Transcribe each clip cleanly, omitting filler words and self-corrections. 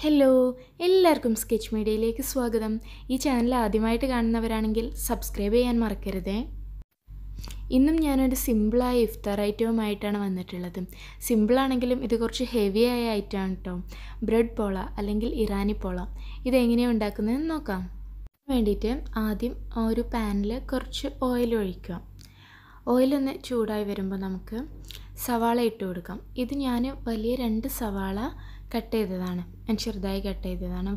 Hello, എല്ലാവർക്കും sketch മീഡിയയിലേക്ക് സ്വാഗതം. ഈ ചാനൽ ആദ്യമായിട്ട് കാണുന്നവരാണെങ്കിൽ സബ്സ്ക്രൈബ് ചെയ്യാൻ മറക്കരുതേ. ഇന്നും ഞാനൊരു സിമ്പിളായ ഇഫ്താർ ഐറ്റവുമായിട്ടാണ് വന്നിട്ടുള്ളത്. സിമ്പിളാണെങ്കിലും ഇത് കുറച്ച് ഹെവിയായ ഐറ്റമാണ് കേട്ടോ. ബ്രെഡ് പോള അല്ലെങ്കിൽ ഇറാനി പോള. ഇതെങ്ങനെയാണ് ഉണ്ടാക്കുന്നതെന്ന് നോക്കാം. വേണ്ടിയിട്ട് ആദ്യം ഒരു പാനിൽ കുറച്ച് ഓയിൽ ഒഴിക്കുക. ഓയിലൊന്ന് ചൂടായി വരുമ്പോൾ നമുക്ക് സവാള ഇട്ട് കൊടുക്കാം. ഇത് ഞാൻ വലിയ 2 സവാള കട്ട് ചെയ്തതാണ്, ചെറുതായി കട്ട് ചെയ്തതാണ്.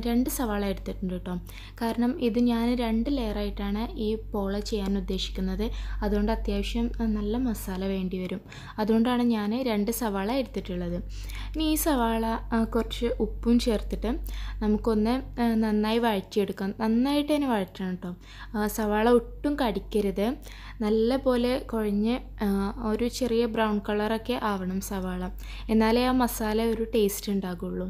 2 സവാള എടുത്തിട്ടുണ്ട് കേട്ടോ. കാരണം ഇത് ഞാൻ 2 ലെയറായിട്ടാണ് ഈ പോള ചെയ്യാൻ ഉദ്ദേശിക്കുന്നത്. അതുകൊണ്ട് അത്യാവശ്യം നല്ല മസാല വേണ്ടി വരും. അതുകൊണ്ടാണ് ഞാൻ 2 സവാള എടുത്തിട്ടുള്ളത്. ഇനി ഈ സവാള കുറച്ച് ഉപ്പും ചേർത്തിട്ട് നമുക്കൊന്ന് നന്നായി വഴറ്റിയെടുക്കാം. നന്നായിട്ട് തന്നെ വഴറ്റണം കേട്ടോ. സവാള ഒട്ടും കടിക്കരുത്. നല്ല പോലെ കുഴഞ്ഞ് ഒരു ചെറിയ ബ്രൗൺ കളറൊക്കെ ആവണം സവാള. എന്നാലേ ആ മസാല ഒരു ടേസ്റ്റ് ഉണ്ടാകുള്ളൂ.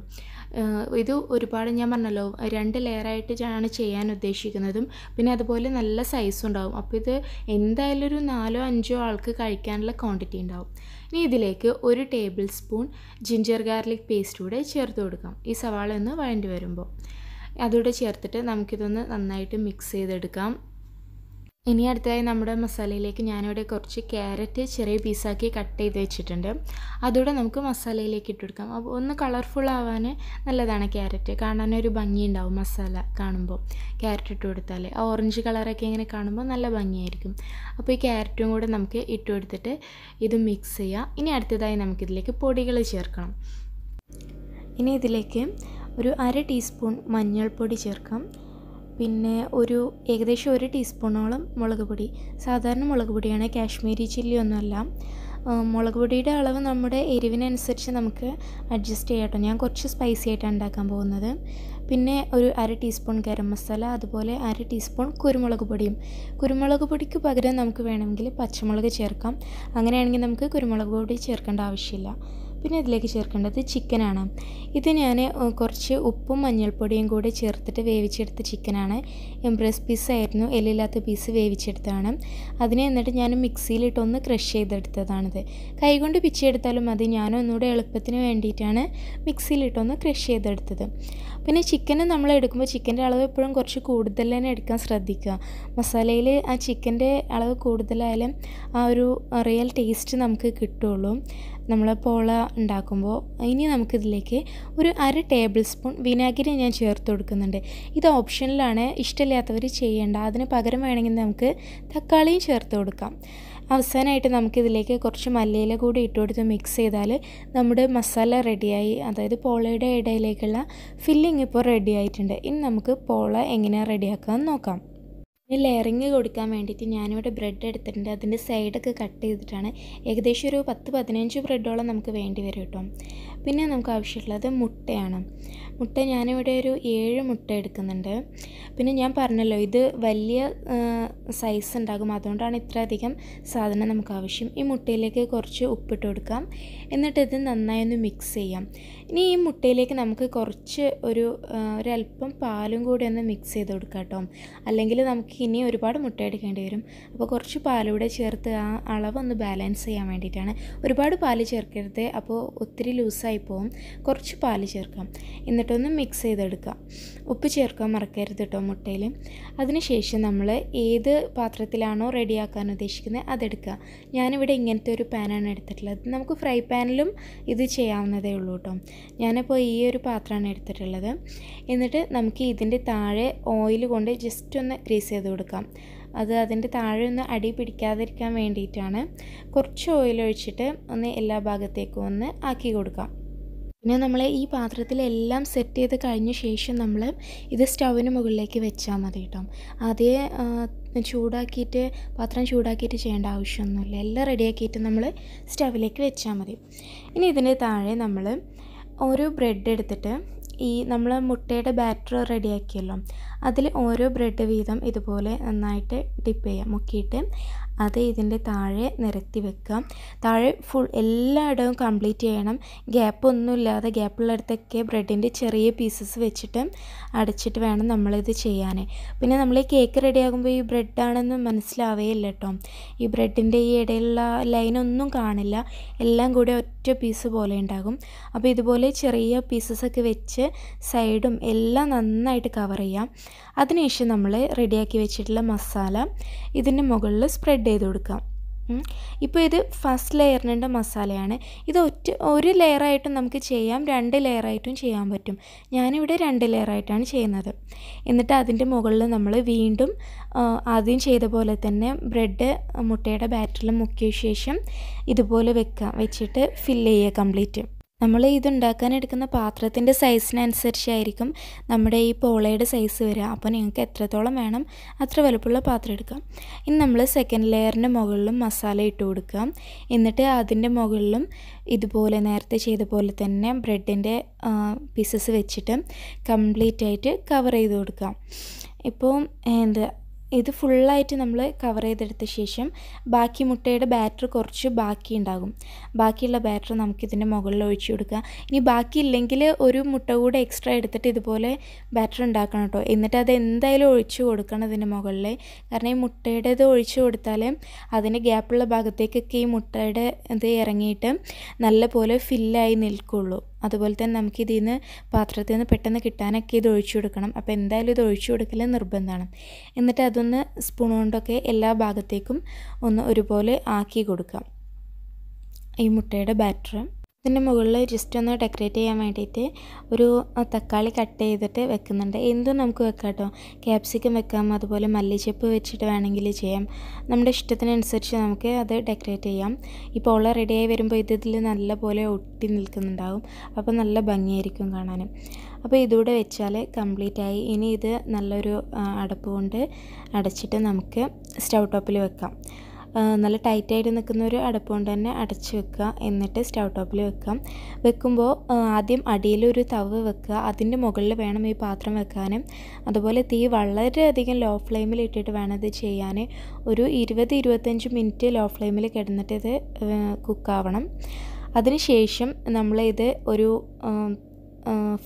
ഇത് ഒരുപാട് ഞാൻ പറഞ്ഞല്ലോ 2 ലെയറായിട്ടാണ് ചെയ്യാൻ ഉദ്ദേശിക്കുന്നതും. പിന്നെ അതുപോലെ നല്ല സൈസും ഉണ്ടാവും. അപ്പോൾ ഇത് എന്തായാലും ഒരു 4-5 ആൾക്ക് കഴിക്കാനുള്ള ക്വാണ്ടിറ്റി ഉണ്ടാവും. ഇനി ഇതിലേക്ക് 1 table spoon ginger garlic paste കൂടെ ചേർത്ത് കൊടുക്കാം. ഈ സവാള ഒന്ന് വഴണ്ടി വരുമ്പോൾ അതുകൂടെ ചേർത്തിട്ട് നമുക്കിതൊന്ന് നന്നായിട്ട് മിക്സ് ചെയ്തെടുക്കാം. ഇനി അടുത്തതായി നമ്മുടെ മസാലയിലേക്ക് ഞാനിവിടെ കുറച്ച് ക്യാരറ്റ് ചെറിയ പീസാക്കി കട്ട് ചെയ്ത് വെച്ചിട്ടുണ്ട്. അതുകൂടെ നമുക്ക് മസാലയിലേക്ക് ഇട്ട് കൊടുക്കാം. അപ്പോൾ ഒന്ന് കളർഫുൾ ആവാൻ നല്ലതാണ് ക്യാരറ്റ്. കാണാനൊരു ഭംഗിയുണ്ടാവും മസാല കാണുമ്പോൾ. ക്യാരറ്റ് ഇട്ട് കൊടുത്താൽ ആ ഓറഞ്ച് കളറൊക്കെ ഇങ്ങനെ കാണുമ്പോൾ നല്ല ഭംഗിയായിരിക്കും. അപ്പോൾ ഈ ക്യാരറ്റും കൂടെ നമുക്ക് ഇട്ട് കൊടുത്തിട്ട് ഇത് മിക്സ് ചെയ്യാം. ഇനി അടുത്തതായി നമുക്കിതിലേക്ക് പൊടികൾ ചേർക്കണം. ഇനി ഇതിലേക്ക് ഒരു 1/2 ടീസ്പൂൺ മഞ്ഞൾപ്പൊടി ചേർക്കാം. പിന്നെ ഏകദേശം 1 ടീസ്പൂണോളം മുളക് പൊടി. സാധാരണ മുളക് പൊടിയാണ്, കാശ്മീരി ചില്ലി ഒന്നുമല്ല. മുളക് പൊടിയുടെ അളവ് നമ്മുടെ എരിവിനനുസരിച്ച് നമുക്ക് അഡ്ജസ്റ്റ് ചെയ്യാം കേട്ടോ. ഞാൻ കുറച്ച് സ്പൈസി ആയിട്ടാണ് ഉണ്ടാക്കാൻ പോകുന്നത്. പിന്നെ ഒരു 1/2 ടീസ്പൂൺ ഗരം മസാല, അതുപോലെ 1/2 ടീസ്പൂൺ കുരുമുളക് പൊടിയും. കുരുമുളക് പൊടിക്ക് പകരം നമുക്ക് വേണമെങ്കിൽ പച്ചമുളക് ചേർക്കാം. അങ്ങനെയാണെങ്കിൽ നമുക്ക് കുരുമുളക് പൊടി ചേർക്കേണ്ട ആവശ്യമില്ല. പിന്നെ ഇതിലേക്ക് ചേർക്കേണ്ടത് ചിക്കനാണ്. ഇത് ഞാൻ കുറച്ച് ഉപ്പും മഞ്ഞൾപ്പൊടിയും കൂടി ചേർത്തിട്ട് വേവിച്ചെടുത്ത ചിക്കനാണ്. എംബ്രസ് പീസായിരുന്നു, എല്ലില്ലാത്ത പീസ് വേവിച്ചെടുത്തതാണ്. അതിനെ എന്നിട്ട് ഞാൻ മിക്സിയിലിട്ടൊന്ന് ക്രഷ് ചെയ്തെടുത്തതാണിത്. കൈകൊണ്ട് പിച്ചെടുത്താലും മതി. ഞാനൊന്നുകൂടെ എളുപ്പത്തിന് വേണ്ടിയിട്ടാണ് മിക്സിയിലിട്ടൊന്ന് ക്രഷ് ചെയ്തെടുത്തത്. പിന്നെ ചിക്കന് നമ്മൾ എടുക്കുമ്പോൾ ചിക്കൻ്റെ അളവ് എപ്പോഴും കുറച്ച് കൂടുതൽ തന്നെ എടുക്കാൻ ശ്രദ്ധിക്കുക. മസാലയിൽ ആ ചിക്കൻ്റെ അളവ് കൂടുതലായാലും ആ ഒരു റിയൽ ടേസ്റ്റ് നമുക്ക് കിട്ടുള്ളൂ നമ്മൾ പോള ഉണ്ടാക്കുമ്പോൾ. ഇനി നമുക്കിതിലേക്ക് ഒരു 1/2 ടേബിൾ സ്പൂൺ വിനാഗിരി ഞാൻ ചേർത്ത് കൊടുക്കുന്നുണ്ട്. ഇത് ഓപ്ഷനിലാണ്, ഇഷ്ടമില്ലാത്തവർ ചെയ്യേണ്ട. അതിന് പകരം വേണമെങ്കിൽ നമുക്ക് തക്കാളിയും ചേർത്ത് കൊടുക്കാം. അവസാനമായിട്ട് നമുക്കിതിലേക്ക് കുറച്ച് മല്ലിയില കൂടി ഇട്ട് കൊടുത്ത് മിക്സ് ചെയ്താൽ നമ്മുടെ മസാല റെഡിയായി. അതായത് പോളയുടെ ഇടയിലേക്കുള്ള ഫില്ലിങ് ഇപ്പോൾ റെഡി ആയിട്ടുണ്ട്. ഇനി നമുക്ക് പോള എങ്ങനെയാണ് റെഡിയാക്കാമെന്ന് നോക്കാം. ഇനി ലെയറിങ് കൊടുക്കാൻ വേണ്ടിയിട്ട് ഞാനിവിടെ ബ്രെഡ് എടുത്തിട്ടുണ്ട്. അതിൻ്റെ സൈഡൊക്കെ കട്ട് ചെയ്തിട്ടാണ്. ഏകദേശം ഒരു 10-15 ബ്രെഡോളം നമുക്ക് വേണ്ടി വരും കേട്ടോ. പിന്നെ നമുക്ക് ആവശ്യമുള്ളത് മുട്ടയാണ്. മുട്ട ഞാനിവിടെ ഒരു 7 മുട്ട എടുക്കുന്നുണ്ട്. പിന്നെ ഞാൻ പറഞ്ഞല്ലോ ഇത് വലിയ സൈസ് ഉണ്ടാകും, അതുകൊണ്ടാണ് ഇത്ര അധികം സാധനം നമുക്ക് ആവശ്യം. ഈ മുട്ടയിലേക്ക് കുറച്ച് ഉപ്പിട്ട് കൊടുക്കാം. എന്നിട്ട് ഇത് നന്നായി ഒന്ന് മിക്സ് ചെയ്യാം. ഇനി ഈ മുട്ടയിലേക്ക് നമുക്ക് കുറച്ച് ഒരല്പം പാലും കൂടി ഒന്ന് മിക്സ് ചെയ്ത് കൊടുക്കാം കേട്ടോ. അല്ലെങ്കിൽ നമുക്ക് ഇനി ഒരുപാട് മുട്ട എടുക്കേണ്ടി വരും. അപ്പോൾ കുറച്ച് പാലൂടെ ചേർത്ത് ആ അളവൊന്ന് ബാലൻസ് ചെയ്യാൻ വേണ്ടിയിട്ടാണ്. ഒരുപാട് പാല് ചേർക്കരുത്, അപ്പോൾ ഒത്തിരി ലൂസായി പോകും. കുറച്ച് പാല് ചേർക്കാം. എന്നിട്ടൊന്ന് മിക്സ് ചെയ്തെടുക്കാം. ഉപ്പ് ചേർക്കാൻ മറക്കരുത് കേട്ടോ മുട്ടയിൽ. അതിനുശേഷം നമ്മൾ ഏത് പാത്രത്തിലാണോ റെഡിയാക്കാൻ ഉദ്ദേശിക്കുന്നത് അതെടുക്കുക. ഞാനിവിടെ ഇങ്ങനത്തെ ഒരു പാനാണ് എടുത്തിട്ടുള്ളത്. നമുക്ക് ഫ്രൈ പാനിലും ഇത് ചെയ്യാവുന്നതേ ഉള്ളൂ കേട്ടോ. ഞാനിപ്പോൾ ഈ ഒരു പാത്രമാണ് എടുത്തിട്ടുള്ളത്. എന്നിട്ട് നമുക്ക് ഇതിൻ്റെ താഴെ ഓയിൽ കൊണ്ട് ജസ്റ്റ് ഒന്ന് ഗ്രീസ് ചെയ്ത് കൊടുക്കാം. അത് അതിൻ്റെ താഴെ ഒന്ന് അടി പിടിക്കാതിരിക്കാൻ വേണ്ടിയിട്ടാണ്. കുറച്ച് ഓയിൽ ഒഴിച്ചിട്ട് ഒന്ന് എല്ലാ ഭാഗത്തേക്കും ഒന്ന് ആക്കി കൊടുക്കാം. പിന്നെ നമ്മൾ ഈ പാത്രത്തിലെല്ലാം സെറ്റ് ചെയ്ത് കഴിഞ്ഞ ശേഷം നമ്മൾ ഇത് സ്റ്റൗവിന് മുകളിലേക്ക് വെച്ചാൽ മതി കേട്ടോ. പാത്രം ചൂടാക്കിയിട്ട് ചെയ്യേണ്ട ആവശ്യമൊന്നുമില്ല. എല്ലാം റെഡിയാക്കിയിട്ട് നമ്മൾ സ്റ്റൗവിലേക്ക് വെച്ചാൽ മതി. ഇനി ഇതിൻ്റെ താഴെ നമ്മൾ ഓരോ ബ്രെഡ് എടുത്തിട്ട് നമ്മൾ മുട്ടയുടെ ബാറ്റർ റെഡിയാക്കിയല്ലോ, അതിൽ ഓരോ ബ്രെഡ് വീതം ഇതുപോലെ നന്നായിട്ട് ഡിപ്പ് ചെയ്യാം, മുക്കിയിട്ട് അത് ഇതിൻ്റെ താഴെ നിരത്തി വെക്കാം. താഴെ എല്ലായിടവും കംപ്ലീറ്റ് ചെയ്യണം. ഗ്യാപ്പൊന്നുമില്ലാതെ, ഗ്യാപ്പുള്ളിടത്തൊക്കെ ബ്രെഡിൻ്റെ ചെറിയ പീസസ് വെച്ചിട്ട് അടച്ചിട്ട് വേണം നമ്മളിത് ചെയ്യാൻ. പിന്നെ നമ്മൾ ഈ കേക്ക് റെഡിയാകുമ്പോൾ ഈ ബ്രെഡാണെന്ന് മനസ്സിലാവേയില്ല കേട്ടോ. ഈ ബ്രെഡിൻ്റെ ഈ ഇടയിലുള്ള ലൈനൊന്നും കാണില്ല. എല്ലാം കൂടി ഒറ്റ ഒറ്റ പീസ് പോലെ ഉണ്ടാകും. അപ്പോൾ ഇതുപോലെ ചെറിയ പീസസൊക്കെ വെച്ച് സൈഡും എല്ലാം നന്നായിട്ട് കവർ ചെയ്യാം. അതിനുശേഷം നമ്മൾ റെഡിയാക്കി വെച്ചിട്ടുള്ള മസാല ഇതിൻ്റെ മുകളിൽ സ്പ്രെഡ് ചെയ്ത് കൊടുക്കാം. ഇപ്പോൾ ഇത് ഫസ്റ്റ് ലെയറിനുള്ള മസാലയാണ്. ഇത് ഒരു ലെയറായിട്ടും നമുക്ക് ചെയ്യാം, 2 ലെയറായിട്ടും ചെയ്യാൻ പറ്റും. ഞാനിവിടെ 2 ലെയറായിട്ടാണ് ചെയ്യുന്നത്. എന്നിട്ട് അതിൻ്റെ മുകളിൽ നമ്മൾ വീണ്ടും ആദ്യം ചെയ്ത പോലെ തന്നെ ബ്രെഡ് മുട്ടയുടെ ബാറ്ററിൽ മുക്കിയ ശേഷം ഇതുപോലെ വെച്ചിട്ട് ഫില്ല് ചെയ്യുക കംപ്ലീറ്റ്. നമ്മൾ ഇതുണ്ടാക്കാനെടുക്കുന്ന പാത്രത്തിൻ്റെ സൈസിനനുസരിച്ചായിരിക്കും നമ്മുടെ ഈ പോളയുടെ സൈസ് വരിക. അപ്പോൾ നിങ്ങൾക്ക് എത്രത്തോളം വേണം അത്ര വലുപ്പമുള്ള പാത്രം എടുക്കാം. ഇനി നമ്മൾ സെക്കൻഡ് ലെയറിൻ്റെ മുകളിലും മസാല ഇട്ട് കൊടുക്കാം. എന്നിട്ട് അതിൻ്റെ മുകളിലും ഇതുപോലെ നേരത്തെ ചെയ്ത പോലെ തന്നെ ബ്രെഡിൻ്റെ പീസസ് വെച്ചിട്ട് കംപ്ലീറ്റ് ആയിട്ട് കവർ ചെയ്ത് കൊടുക്കാം. ഇപ്പോൾ ഇത് ഫുള്ളായിട്ട് നമ്മൾ കവർ ചെയ്തെടുത്ത ശേഷം ബാക്കി മുട്ടയുടെ ബാറ്റർ കുറച്ച് ബാക്കി ഉണ്ടാകും. ബാക്കിയുള്ള ബാറ്റർ നമുക്കിതിൻ്റെ മുകളിൽ ഒഴിച്ചു കൊടുക്കുക. ഇനി ബാക്കിയില്ലെങ്കിൽ ഒരു മുട്ട കൂടെ എക്സ്ട്രാ എടുത്തിട്ട് ഇതുപോലെ ബാറ്റർ ഉണ്ടാക്കണം കേട്ടോ. എന്നിട്ട് അത് എന്തായാലും ഒഴിച്ചു കൊടുക്കണം ഇതിൻ്റെ മുകളിൽ. കാരണം ഈ മുട്ടയുടേത് ഒഴിച്ചു കൊടുത്താൽ അതിൻ്റെ ഗ്യാപ്പുള്ള ഭാഗത്തേക്കൊക്കെ ഈ മുട്ടയുടെ ഇത് ഇറങ്ങിയിട്ട് നല്ലപോലെ ഫില്ലായി നിൽക്കുള്ളൂ. അതുപോലെ തന്നെ നമുക്കിതിൽ നിന്ന് പാത്രത്തിൽ നിന്ന് പെട്ടെന്ന് കിട്ടാനൊക്കെ ഇത് ഒഴിച്ചു കൊടുക്കണം. അപ്പോൾ എന്തായാലും ഇത് ഒഴിച്ചു കൊടുക്കൽ നിർബന്ധമാണ്. എന്നിട്ട് അതൊന്ന് സ്പൂൺ കൊണ്ടൊക്കെ എല്ലാ ഭാഗത്തേക്കും ഒന്ന് ഒരുപോലെ ആക്കി കൊടുക്കാം ഈ മുട്ടയുടെ ബാറ്റർ. ഇതിൻ്റെ മുകളിൽ ജസ്റ്റ് ഒന്ന് ഡെക്കറേറ്റ് ചെയ്യാൻ വേണ്ടിയിട്ട് ഒരു തക്കാളി കട്ട് ചെയ്തിട്ട് വെക്കുന്നുണ്ട്. എന്തും നമുക്ക് വെക്കാം കേട്ടോ. ക്യാപ്സിക്കം വെക്കാം, അതുപോലെ മല്ലിച്ചപ്പ് വെച്ചിട്ട് വേണമെങ്കിൽ ചെയ്യാം. നമ്മുടെ ഇഷ്ടത്തിനനുസരിച്ച് നമുക്ക് അത് ഡെക്കറേറ്റ് ചെയ്യാം. ഈ പോള റെഡിയായി വരുമ്പോൾ ഇതിൽ നല്ല പോലെ ഒട്ടി നിൽക്കുന്നുണ്ടാകും. അപ്പോൾ നല്ല ഭംഗിയായിരിക്കും കാണാനും. അപ്പോൾ ഇതുകൂടെ വെച്ചാൽ കംപ്ലീറ്റ് ആയി. ഇനി ഇത് നല്ലൊരു അടപ്പ് കൊണ്ട് അടച്ചിട്ട് നമുക്ക് സ്റ്റൗ ടോപ്പിൽ വെക്കാം. നല്ല ടൈറ്റായിട്ട് നിൽക്കുന്ന ഒരു അടപ്പ് കൊണ്ട് തന്നെ അടച്ച് വെക്കുക. എന്നിട്ട് സ്റ്റൗ ടോപ്പിൽ വെക്കുമ്പോൾ ആദ്യം അടിയിലൊരു തവ് വെക്കുക. അതിൻ്റെ മുകളിൽ വേണം ഈ പാത്രം വെക്കാനും. അതുപോലെ തീ വളരെയധികം ലോ ഫ്ലെയിമിൽ ഇട്ടിട്ട് വേണം ഇത് ചെയ്യാൻ. ഒരു 20-25 മിനിറ്റ് ലോ ഫ്ലെയിമിൽ കിടന്നിട്ട് ഇത് കുക്കാവണം. അതിന് ശേഷം നമ്മളിത് ഒരു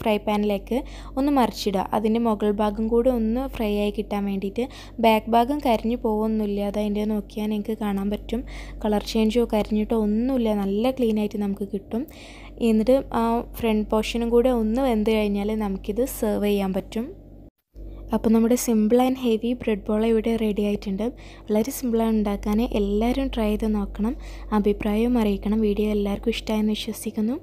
ഫ്രൈ പാനിലേക്ക് ഒന്ന് മറിച്ചിടുക. അതിൻ്റെ മുകൾ ഭാഗം കൂടി ഒന്ന് ഫ്രൈ ആയി കിട്ടാൻ വേണ്ടിയിട്ട്. ബാക്ക് ഭാഗം കരിഞ്ഞു പോകുമൊന്നുമില്ല, അത് അതിൻ്റെ നോക്കിയാൽ നിങ്ങൾക്ക് കാണാൻ പറ്റും. കളർ ചേഞ്ചോ കരിഞ്ഞിട്ടോ ഒന്നുമില്ല, നല്ല ക്ലീനായിട്ട് നമുക്ക് കിട്ടും. എന്നിട്ട് ആ ഫ്രണ്ട് പോർഷനും കൂടെ ഒന്ന് വെന്ത് കഴിഞ്ഞാൽ നമുക്കിത് സെർവ് ചെയ്യാൻ പറ്റും. അപ്പോൾ നമ്മുടെ സിമ്പിൾ ആൻഡ് ഹെവി ബ്രെഡ് പോള ഇവിടെ റെഡി ആയിട്ടുണ്ട്. വളരെ സിമ്പിളാണ് ഉണ്ടാക്കാൻ. എല്ലാവരും ട്രൈ ചെയ്ത് നോക്കണം, അഭിപ്രായവും അറിയിക്കണം. വീഡിയോ എല്ലാവർക്കും ഇഷ്ടമായെന്ന് വിശ്വസിക്കുന്നു.